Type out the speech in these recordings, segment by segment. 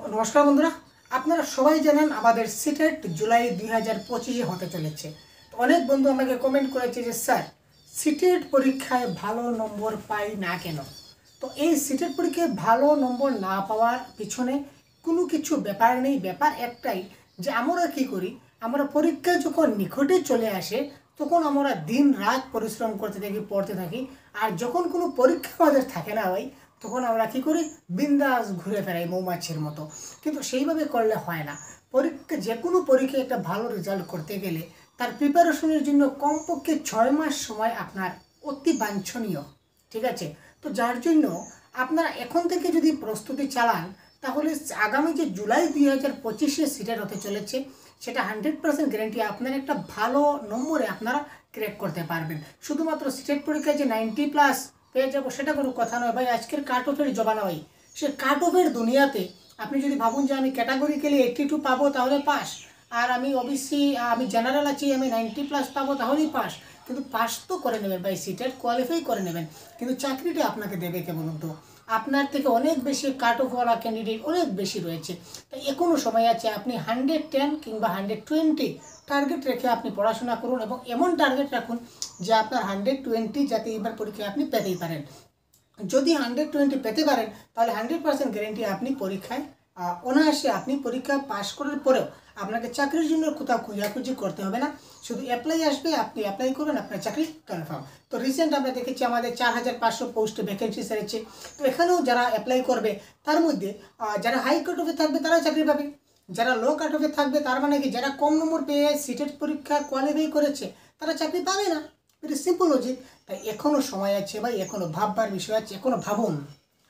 নমস্কার বন্ধুরা, আপনারা সবাই জানেন আমাদের সিটেট জুলাই 2025 হতে চলেছে। তো অনেক বন্ধু আমাকে কমেন্ট করেছে যে স্যার সিটেট পরীক্ষায় ভালো নম্বর পাই না কেন। তো এই সিটেট পরীক্ষায় ভালো নম্বর না পাওয়ার পিছনে কোনো কিছু ব্যাপার নেই, ব্যাপার একটাই যে আমরা কি করি, আমরা পরীক্ষা যখন নিকটে চলে আসে তখন আমরা দিন রাত পরিশ্রম করতে থাকি, পড়তে থাকি। আর যখন কোনো পরীক্ষা আমাদের থাকে না ভাই, তখন আমরা কী করি, বিন্দাস ঘুরে ফেরাই মৌমাছির মতো। কিন্তু সেইভাবে করলে হয় না। পরীক্ষা, যে কোনো পরীক্ষায় একটা ভালো রেজাল্ট করতে গেলে তার প্রিপারেশনের জন্য কমপক্ষে 6 মাস সময় আপনার অতি বাঞ্ছনীয়, ঠিক আছে। তো যার জন্য আপনারা এখন থেকে যদি প্রস্তুতি চালান, তাহলে আগামী যে জুলাই 2025 সিটেট হতে চলেছে, সেটা 100% গ্যারেন্টি আপনার একটা ভালো নম্বরে আপনারা ক্র্যাক করতে পারবেন। শুধুমাত্র সিটেট পরীক্ষায় যে 90+ পেয়ে যাবো সেটা কোনো কথা নয় ভাই। আজকের কাট অফের জমানা ভাই, সে কাট অফের দুনিয়াতে আপনি যদি ভাবুন যে আমি ক্যাটাগরিক্যালি 82 পাবো তাহলে পাস, আর আমি ওবিসি, আমি জেনারেল আছি, আমি 90+ পাবো তাহলেই পাস। কিন্তু পাস তো করে নেবেন ভাই, সিটেট কোয়ালিফাই করে নেবেন, কিন্তু চাকরিটা আপনাকে দেবে কে বলুন তো? আপনার থেকে অনেক বেশি কাট অফওয়ালা ক্যান্ডিডেট অনেক বেশি রয়েছে। তাই এখনও সময় আছে, আপনি 110 কিংবা 120 টার্গেট রেখে আপনি পড়াশোনা করুন, এবং এমন টার্গেট রাখুন যে আপনার 120 যাতে এবার পরীক্ষায় আপনি পেতেই পারেন। যদি 120 পেতে পারেন তাহলে 100% গ্যারেন্টি আপনি পরীক্ষায় অনায়াসে আপনি পরীক্ষা পাশ করার পরেও আপনাকে চাকরির জন্য কোথাও খোঁজাখুঁজি করতে হবে না। শুধু অ্যাপ্লাই আসবে, আপনি অ্যাপ্লাই করবেন, আপনার চাকরি কনফার্ম। তো রিসেন্ট আমরা দেখেছি আমাদের 4500 পোস্ট ভ্যাকেন্সি সেরেছে। তো এখানেও যারা অ্যাপ্লাই করবে তার মধ্যে যারা হাই কাট অফে থাকবে তারা চাকরি পাবে, যারা লো কাট অফে থাকবে তার মানে কি, যারা কম নম্বর পেয়ে সিটেট পরীক্ষা কোয়ালিফাই করেছে তারা চাকরি পাবে না। Very simple logic. তাই এখনও সময় আছে ভাই, এখনও ভাববার বিষয় আছে, এখনও ভাবুন।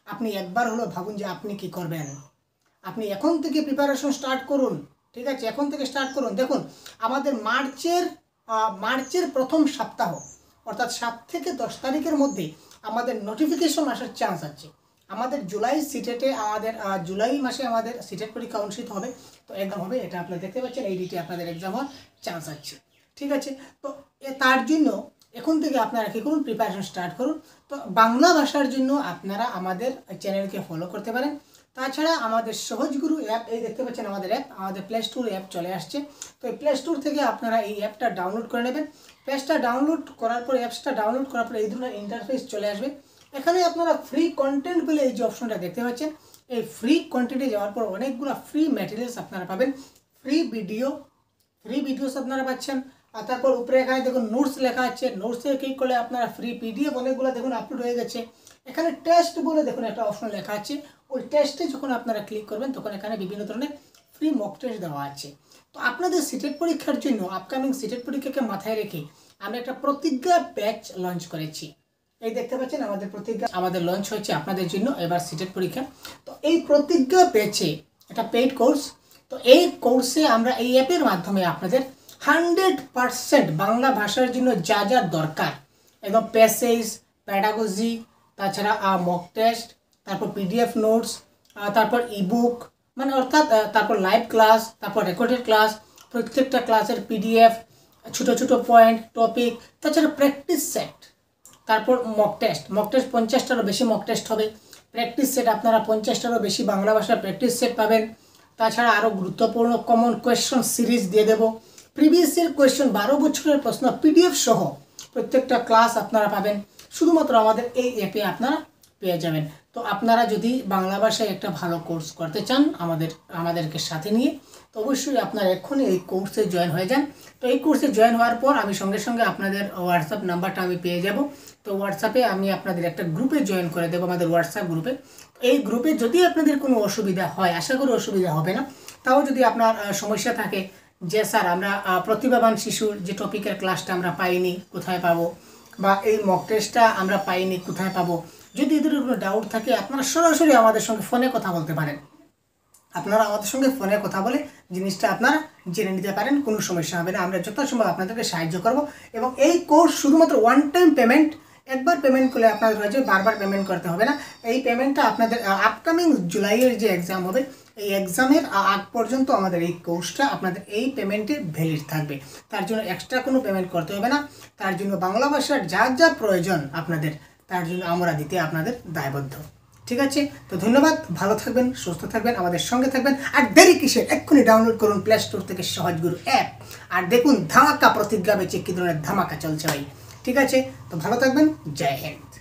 আপনি একবার হলো ভাবুন যে আপনি কি করবেন। আপনি এখন থেকে প্রিপারেশন স্টার্ট করুন, ঠিক আছে, এখন থেকে স্টার্ট করুন। দেখুন আমাদের মার্চের প্রথম সপ্তাহ, অর্থাৎ 7 থেকে 10 তারিখের মধ্যে আমাদের নোটিফিকেশন আসার চান্স আছে। আমাদের জুলাই সিটেটে আমাদের জুলাই মাসে আমাদের সিটেট পরীক্ষা অনুষ্ঠিত হবে। তো এক্সাম হবে, এটা আপনারা দেখতে পাচ্ছেন, এই ডেটে আপনাদের এক্সাম হওয়ার চান্স আছে, ঠিক আছে। তো তার জন্য এখন থেকে আপনারা কী করুন, প্রিপারেশন স্টার্ট করুন। তো বাংলা ভাষার জন্য আপনারা আমাদের চ্যানেলকে ফলো করতে পারেন। তাছাড়া আমাদের সহজগুরু অ্যাপ, এই দেখতে পাচ্ছেন আমাদের অ্যাপ, আমাদের প্লে স্টোর অ্যাপ চলে আসছে। তো এই প্লে স্টোর থেকে আপনারা এই অ্যাপটা ডাউনলোড করে নেবেন। অ্যাপসটা ডাউনলোড করার পর এই ধরনের ইন্টারফেস চলে আসবে। এখানে আপনারা ফ্রি কন্টেন্ট বলে এই যে অপশনটা দেখতে পাচ্ছেন, এই ফ্রি কন্টেন্টে যাওয়ার পর অনেকগুলো ফ্রি ম্যাটেরিয়ালস আপনারা পাবেন, ফ্রি ভিডিওস আপনারা পাচ্ছেন। আর তারপর উপরে এখানে দেখুন নোটস লেখা আছে, নোটসে ক্লিক করলে আপনারা ফ্রি পিডিএফ অনেকগুলো দেখুন আপলোড হয়ে গেছে। এখানে টেস্ট বলে দেখুন একটা অপশন লেখা আছে, ওই টেস্টে যখন আপনারা ক্লিক করবেন তখন এখানে বিভিন্ন ধরনের ফ্রি মক টেস্ট দেওয়া আছে। তো আপনাদের সিটেট পরীক্ষার জন্য, আপকামিং সিটেট পরীক্ষাকে মাথায় রেখে আমরা একটা প্রতিজ্ঞা ব্যাচ লঞ্চ করেছি। এই দেখতে পাচ্ছেন আমাদের প্রতিজ্ঞা, আমাদের লঞ্চ হয়েছে আপনাদের জন্য এবার সিটেট পরীক্ষা। তো এই প্রতিজ্ঞা ব্যাচে একটা পেইড কোর্স, তো এই কোর্সে আমরা এই অ্যাপের মাধ্যমে আপনাদের 100% বাংলা ভাষার জন্য যা যা দরকার, একদম প্যাসেজ, প্যাডাগজি, তাছাড়া মক টেস্ট, তারপর পিডিএফ নোটস, তারপর ইবুক, মানে অর্থাৎ তারপর লাইভ ক্লাস, তারপর রেকর্ডেড ক্লাস, প্রত্যেকটা ক্লাসের পিডিএফ, ছোটো ছোটো পয়েন্ট, টপিক, তাছাড়া প্র্যাকটিস সেট, তারপর মক টেস্ট 50টারও বেশি মক টেস্ট হবে। প্র্যাকটিস সেট আপনারা 50টারও বেশি বাংলা ভাষার প্র্যাকটিস সেট পাবেন। তাছাড়া আরও গুরুত্বপূর্ণ কমন কোয়েশ্চন সিরিজ দিয়ে দেবো। প্রিভিয়াস ইয়ার কোয়েশ্চন 12 বছরের প্রশ্ন পিডিএফ সহ প্রত্যেকটা ক্লাস আপনারা পাবেন, শুধুমাত্র আমাদের এই অ্যাপে আপনারা পেয়ে যাবেন। তো আপনারা যদি বাংলা ভাষায় একটা ভালো কোর্স করতে চান আমাদেরকে সাথে নিয়ে, তো অবশ্যই আপনারা এক্ষুনি এই কোর্সে জয়েন হয়ে যান। তো এই কোর্সে জয়েন হওয়ার পর আমি সঙ্গে সঙ্গে আপনাদের হোয়াটসঅ্যাপ নাম্বারটা আমি পেয়ে যাব। তো হোয়াটসঅ্যাপে আমি আপনাদের একটা গ্রুপে জয়েন করে দেবো, আমাদের হোয়াটসঅ্যাপ গ্রুপে। এই গ্রুপে যদি আপনাদের কোনো অসুবিধা হয়, আশা করি অসুবিধা হবে না, তাও যদি আপনার সমস্যা থাকে যে স্যার আমরা প্রতিভাবান শিশুর যে টপিকের ক্লাসটা আমরা পাইনি, কোথায় পাবো, বা এই মক টেস্টটা আমরা পাইনি, কোথায় পাবো, যদি এদের কোনো ডাউট থাকে আপনারা সরাসরি আমাদের সঙ্গে ফোনে কথা বলতে পারেন। আপনারা আমাদের সঙ্গে ফোনে কথা বলে জিনিসটা আপনারা জেনে নিতে পারেন, কোনো সমস্যা হবে না। আমরা যথাসম্ভব আপনাদেরকে সাহায্য করব। এবং এই কোর্স শুধুমাত্র ওয়ান টাইম পেমেন্ট, একবার পেমেন্ট করলে আপনাদের হয়েছে, বারবার পেমেন্ট করতে হবে না। এই পেমেন্টটা আপনাদের আপকামিং জুলাইয়ের যে এক্সাম হবে, এই এক্সামের আগ পর্যন্ত আমাদের এই কোর্সটা আপনাদের এই পেমেন্টে ভ্যালিড থাকবে। তার জন্য এক্সট্রা কোনো পেমেন্ট করতে হবে না। তার জন্য বাংলা ভাষার যা যা প্রয়োজন আপনাদের, তার জন্য আমরা দিতে আপনাদের দায়বদ্ধ। ঠিক আছে, তো ধন্যবাদ, ভালো থাকবেন, সুস্থ থাকবেন, আমাদের সঙ্গে থাকবেন। আর দেরি কিসের, এক্ষুনি ডাউনলোড করুন প্লে স্টোর থেকে সহজ গুরু অ্যাপ। আর দেখুন ধামাকা প্রতিজ্ঞা বেচে কী ধরনের ধামাকা চলছে ভাই। ঠিক আছে, তো ভালো থাকবেন, জয় হিন্দ।